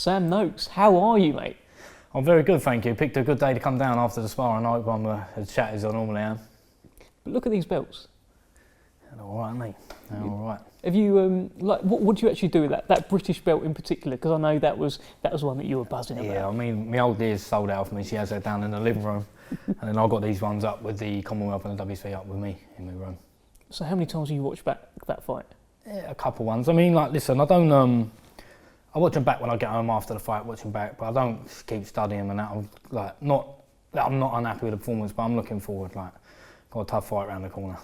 Sam Noakes, how are you, mate? I'm very good, thank you. Picked a good day to come down after the sparring. I hope I'm as chatty as I normally am. But look at these belts. They're all right, mate. They're all right. Have you what do you actually do with that British belt in particular? Because I know that was one that you were buzzing about. Yeah, I mean, my old dear's sold out for me. She has her down in the living room, and then I got these ones up with the Commonwealth and the WC up with me in my room. So how many times have you watched back that fight? Yeah, a couple ones. I mean, like, listen, I don't. I watch them back when I get home after the fight. Watch them back, but I don't keep studying and that. I'm not unhappy with the performance, but I'm looking forward. Like, got a tough fight around the corner.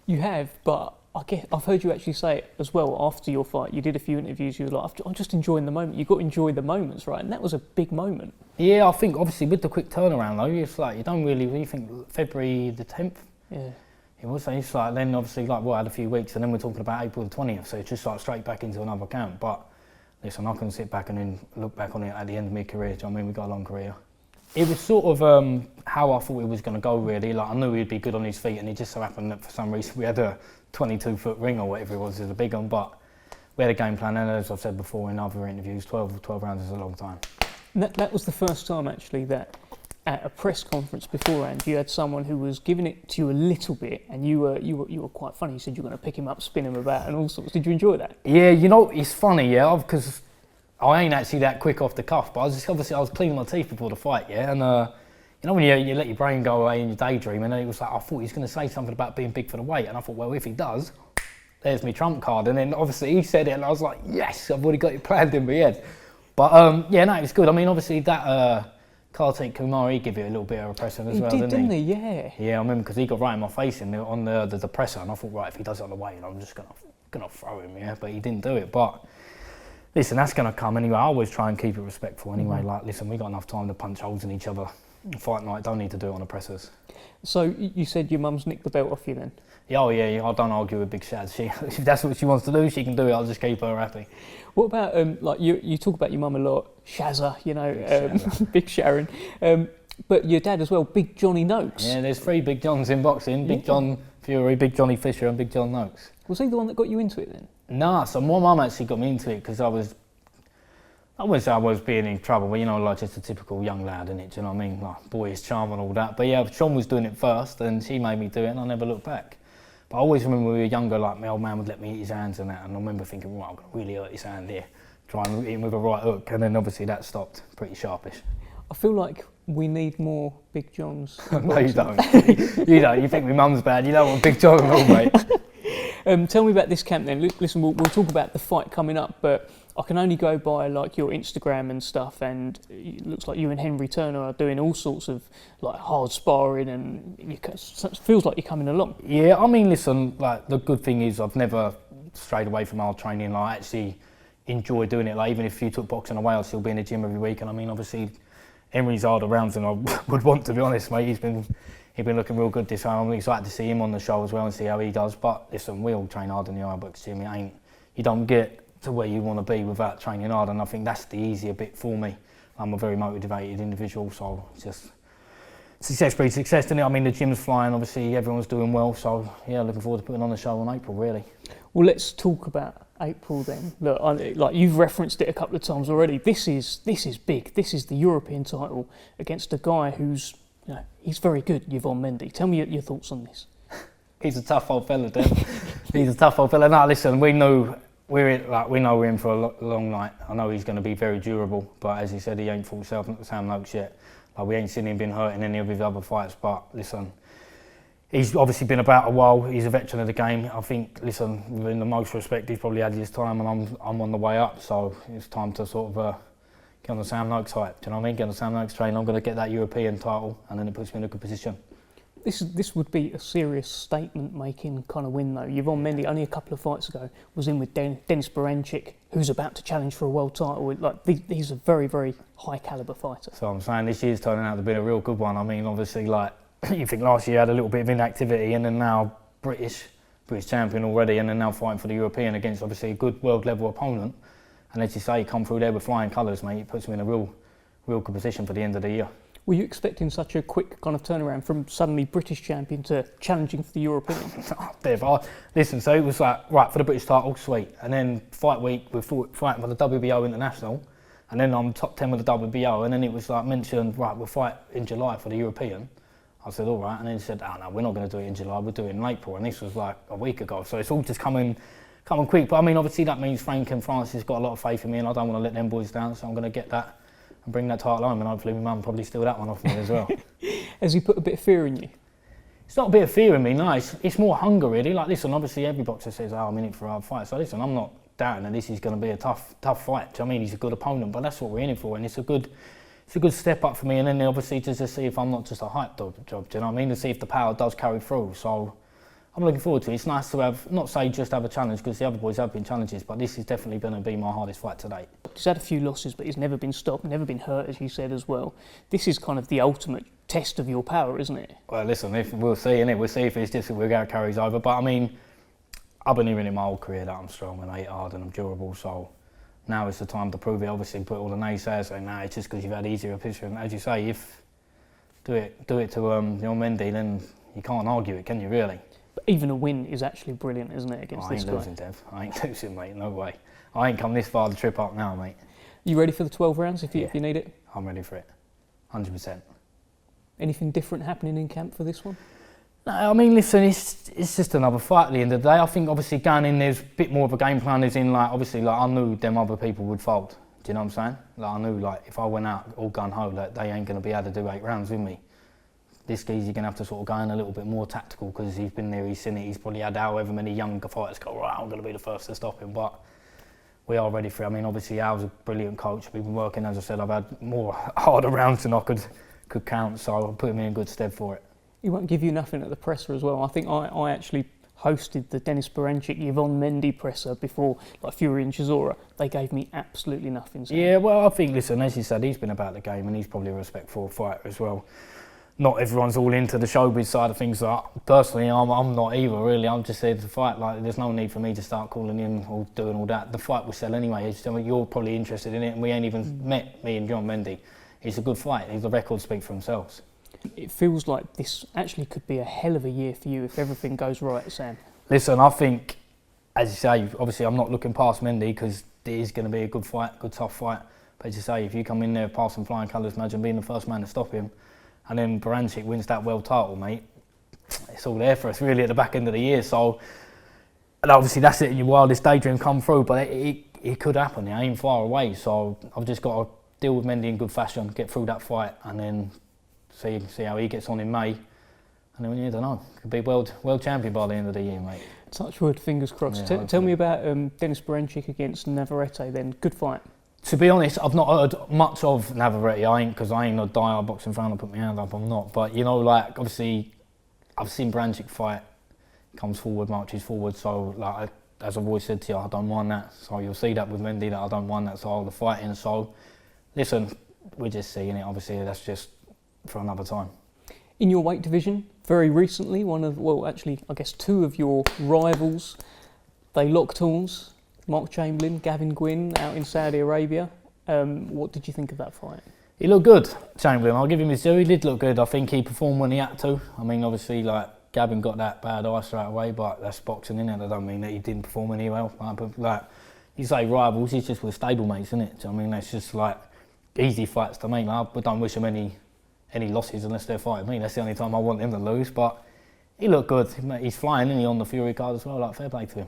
You have, but I've heard you actually say it as well after your fight. You did a few interviews. You were like, I'm just enjoying the moment. You've got to enjoy the moments, right? And that was a big moment. Yeah, I think obviously with the quick turnaround though, it's like you don't really think February the 10th. Yeah. It was. It's like then obviously like I had a few weeks, and then we're talking about April the 20th. So it's just like straight back into another camp. But listen, I can sit back and then look back on it at the end of my career. Do you know what I mean? We got a long career. It was sort of how I thought it was going to go, really. Like, I knew he'd be good on his feet, and it just so happened that for some reason we had a 22-foot ring or whatever it was, a big one. But we had a game plan, and as I've said before in other interviews, 12 rounds is a long time. And that was the first time, actually, that at a press conference beforehand, you had someone who was giving it to you a little bit, and you were quite funny. You said you were going to pick him up, spin him about, and all sorts. Did you enjoy that? Yeah, you know, it's funny, yeah, because I ain't actually that quick off the cuff, but I was cleaning my teeth before the fight, yeah, and you know when you let your brain go away in your daydream, and then it was like, I thought he's going to say something about being big for the weight, and I thought, well, if he does, there's my trump card, and then obviously he said it, and I was like, yes, I've already got it planned in my head. But yeah, no, it was good. I mean, obviously that Kartik Kumar, he gave you a little bit of a pressure as well, didn't he? Yeah. Yeah, I remember because he got right in my face on the presser, and I thought, right, if he does it on the way, I'm just gonna throw him, yeah. But he didn't do it. But listen, that's gonna come anyway. I always try and keep it respectful anyway. Mm-hmm. Like, listen, we got enough time to punch holes in each other. Fight night, don't need to do it on the pressers. So you said your mum's nicked the belt off you then? Yeah, oh yeah, I don't argue with Big Shaz. If that's what she wants to do, she can do it. I'll just keep her happy. What about like you talk about your mum a lot, Shazza, you know, Big Sharon, but your dad as well, Big Johnny Noakes. Yeah, there's 3 Big Johns in boxing: Big John Fury, Big Johnny Fisher, and Big John Noakes. Was he the one that got you into it then? Nah, so my mum actually got me into it because I wouldn't say I was being in trouble, but you know, like just a typical young lad, innit? Do you know what I mean? Like boyish charm and all that. But yeah, Sean was doing it first, and she made me do it, and I never looked back. But I always remember when we were younger, like my old man would let me eat his hands and that, and I remember thinking, right, I'm gonna really hurt his hand here, try and hit him with a right hook, and then obviously that stopped pretty sharpish. I feel like we need more Big Johns. No, you don't. You don't. You think my mum's bad? You don't want Big John at all, mate. Tell me about this camp then. Listen, we'll talk about the fight coming up, but I can only go by like your Instagram and stuff, and it looks like you and Henry Turner are doing all sorts of like hard sparring, and it feels like you're coming along. Yeah, I mean, listen, like the good thing is I've never strayed away from hard training. Like, I actually enjoy doing it. Like, even if you took boxing away, I'd still be in the gym every week. And I mean, obviously, Henry's harder rounds than I would want, to be honest, mate. He's been looking real good this time. I'm excited to see him on the show as well and see how he does. But listen, we all train hard in the Ironbox gym. You don't get to where you want to be without training hard, and I think that's the easier bit for me. I'm a very motivated individual, so it's just success breeds success, isn't it? I mean, the gym's flying, obviously everyone's doing well, so yeah, looking forward to putting on the show in April, really. Well, let's talk about April then. Look, like you've referenced it a couple of times already. This is big. This is the European title against a guy who's, you know, he's very good, Yvan Mendy. Tell me your thoughts on this. He's a tough old fella, Dan. He's a tough old fella. No, listen, we know we're in for a long night. I know he's going to be very durable, but as he said, he ain't fought Sam Noakes yet. Like, we ain't seen him been hurt in any of his other fights. But listen, he's obviously been about a while. He's a veteran of the game. I think, listen, in the most respect, he's probably had his time, and I'm on the way up. So it's time to sort of get on the Sam Noakes hype. Do you know what I mean? Get on the Sam Noakes train. I'm going to get that European title, and then it puts me in a good position. This would be a serious statement-making kind of win, though. Yvan Mendy, only a couple of fights ago, was in with Denis Baranchyk, who's about to challenge for a world title. Like, he's a very, very high-calibre fighter. So I'm saying this year's turning out to be a real good one. I mean, obviously, like, you think last year had a little bit of inactivity, and then now British champion already, and then now fighting for the European against, obviously, a good world-level opponent. And as you say, come through there with flying colours, mate, it puts me in a real good position for the end of the year. Were you expecting such a quick kind of turnaround from suddenly British champion to challenging for the European? Dev, listen, so it was like, right, for the British title, sweet. And then fight week, we're fighting for the WBO International. And then I'm top 10 with the WBO, and then it was like mentioned, right, we'll fight in July for the European. I said, all right, and then he said, oh no, we're not going to do it in July, we'll do it in April, and this was like a week ago, so it's all just coming quick. But I mean, obviously that means Frank and Francis got a lot of faith in me, and I don't want to let them boys down, so I'm going to get that and bring that title home, and hopefully my mum probably steal that one off me as well. Has he put a bit of fear in you? It's not a bit of fear in me, no, it's more hunger really. Like, listen, obviously every boxer says, oh, I'm in it for a hard fight, so listen, I'm not doubting that this is going to be a tough fight. Do you know what I mean? He's a good opponent, but that's what we're in it for, and it's a good step up for me, and then obviously just to see if I'm not just a hype job, do you know what I mean? To see if the power does carry through. So I'm looking forward to it. It's nice to have, not say just have a challenge, because the other boys have been challenges, but this is definitely going to be my hardest fight to date. He's had a few losses, but he's never been stopped, never been hurt, as you said as well. This is kind of the ultimate test of your power, isn't it? Well, listen, we'll see, innit? We'll see if it's just we're going to carries over. But I mean, I've been hearing in my whole career that I'm strong and I hit hard and I'm durable, so now is the time to prove it. Obviously, put all the naysayers saying, nah, it's just because you've had easier position. As you say, if do it to Yvan Mendy, then you can't argue it, can you, really? But even a win is actually brilliant, isn't it, against this guy? I ain't losing, Dev. I ain't losing, mate. No way. I ain't come this far to trip up now, mate. You ready for the 12 rounds if you need it? I'm ready for it. 100%. Anything different happening in camp for this one? No, I mean, listen, it's just another fight at the end of the day. I think obviously going in there's a bit more of a game plan, as in like obviously like I knew them other people would fold. Do you know what I'm saying? Like I knew like if I went out all gun ho, like they ain't going to be able to do 8 rounds with me. This guy's going to have to sort of go in a little bit more tactical because he's been there, he's seen it, he's probably had however many younger fighters go, right, I'm going to be the first to stop him. But we are ready for it. I mean, obviously Al's a brilliant coach. We've been working, as I said, I've had more harder rounds than I could count, so I'll put him in good stead for it. He won't give you nothing at the presser as well. I think I actually hosted the Dennis Barancic, Yvan Mendy presser before, like Fury and Chisora. They gave me absolutely nothing. So. Yeah, well, I think, listen, as you said, he's been about the game and he's probably a respectful fighter as well. Not everyone's all into the showbiz side of things. Like, personally, I'm not either, really. I'm just here to fight. Like, there's no need for me to start calling in or doing all that. The fight will sell anyway. You're probably interested in it, and we ain't even met, me and Yvan Mendy. It's a good fight. The records speak for themselves. It feels like this actually could be a hell of a year for you if everything goes right, Sam. Listen, I think, as you say, obviously I'm not looking past Mendy because it is going to be a good fight, good tough fight. But as you say, if you come in there passing flying colours, imagine being the first man to stop him, and then Barancic wins that world title, mate. It's all there for us really at the back end of the year. So, and obviously that's it. Your wildest daydream come through, but it could happen. It ain't far away. So I've just got to deal with Mendy in good fashion, get through that fight, and then see how he gets on in May. And then, I don't know, could be world champion by the end of the year, mate. Touch wood, fingers crossed. Yeah, tell me about Dennis Barancic against Navarrete then. Good fight. To be honest, I've not heard much of Navarrete. Because I ain't a die-hard boxing fan. I put my hand up, I'm not. But, you know, like, obviously, I've seen Barancic fight, comes forward, marches forward. So, like, as I've always said to you, I don't mind that. So you'll see that with Mendy, that I don't mind that style of fighting. So, listen, we're just seeing it. Obviously, that's just for another time. In your weight division, very recently, I guess 2 of your rivals, they locked horns. Mark Chamberlain, Gavin Gwynn out in Saudi Arabia. What did you think of that fight? He looked good, Chamberlain. I'll give him his due. He did look good. I think he performed when he had to. I mean, obviously, like, Gavin got that bad eye straight away, but that's boxing, innit? I don't mean that he didn't perform any well. But, like, you say rivals, he's just with stablemates, innit? Do you know what I mean? That's just, like, easy fights to make. I don't wish him any losses unless they're fighting me. That's the only time I want him to lose. But he looked good. He's flying, isn't he, on the Fury card as well? Like, fair play to him.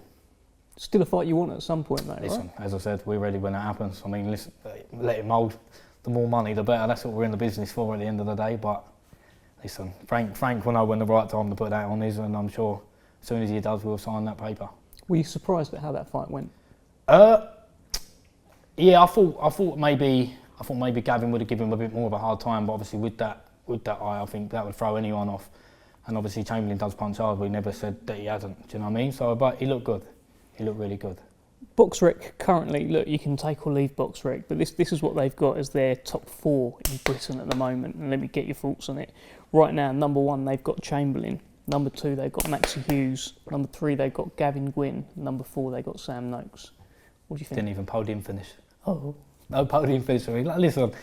Still a fight you want at some point, though, Listen, right? as I said, we're ready when that happens. I mean, listen, let him mould. The more money, the better. That's what we're in the business for at the end of the day. But listen, Frank will know when the right time to put that on is, and I'm sure as soon as he does, we'll sign that paper. Were you surprised at how that fight went? Yeah, I thought maybe Gavin would have given him a bit more of a hard time, but obviously with that eye, I think that would throw anyone off. And obviously Chamberlain does punch hard, but he never said that he hadn't. Do you know what I mean? So, but he looked good. He looked really good. BoxRec currently, look, you can take or leave BoxRec, but this is what they've got as their top 4 in Britain at the moment. And let me get your thoughts on it. Right now, number 1, they've got Chamberlain. Number 2, they've got Maxie Hughes. Number 3, they've got Gavin Gwynn. Number 4, they've got Sam Noakes. What do you think? Didn't even podium finish. Oh. No podium finish for me. Like, listen,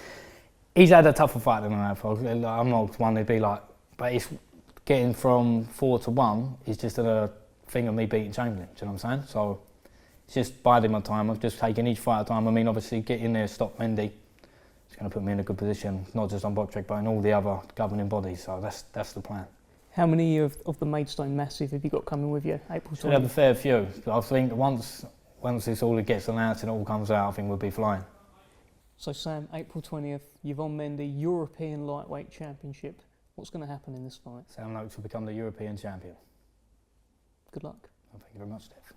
he's had a tougher fight than I have. I'm not one to be like, but it's getting from 4 to 1 is just a thing of me beating Chamberlain. Do you know what I'm saying? So it's just biding my time. I've just taken each fight at a time. I mean, obviously, get in there, stop Mendy. It's going to put me in a good position, not just on Boxrec, but in all the other governing bodies. So that's the plan. How many of the Maidstone Massive have you got coming with you? April 20th? We'll have a fair few. But I think once this all gets announced and it all comes out, I think we'll be flying. So Sam, April 20th, Yvan Mendy, European Lightweight Championship. What's going to happen in this fight? Sam Noakes will become the European champion. Good luck. Thank you very much, Steph.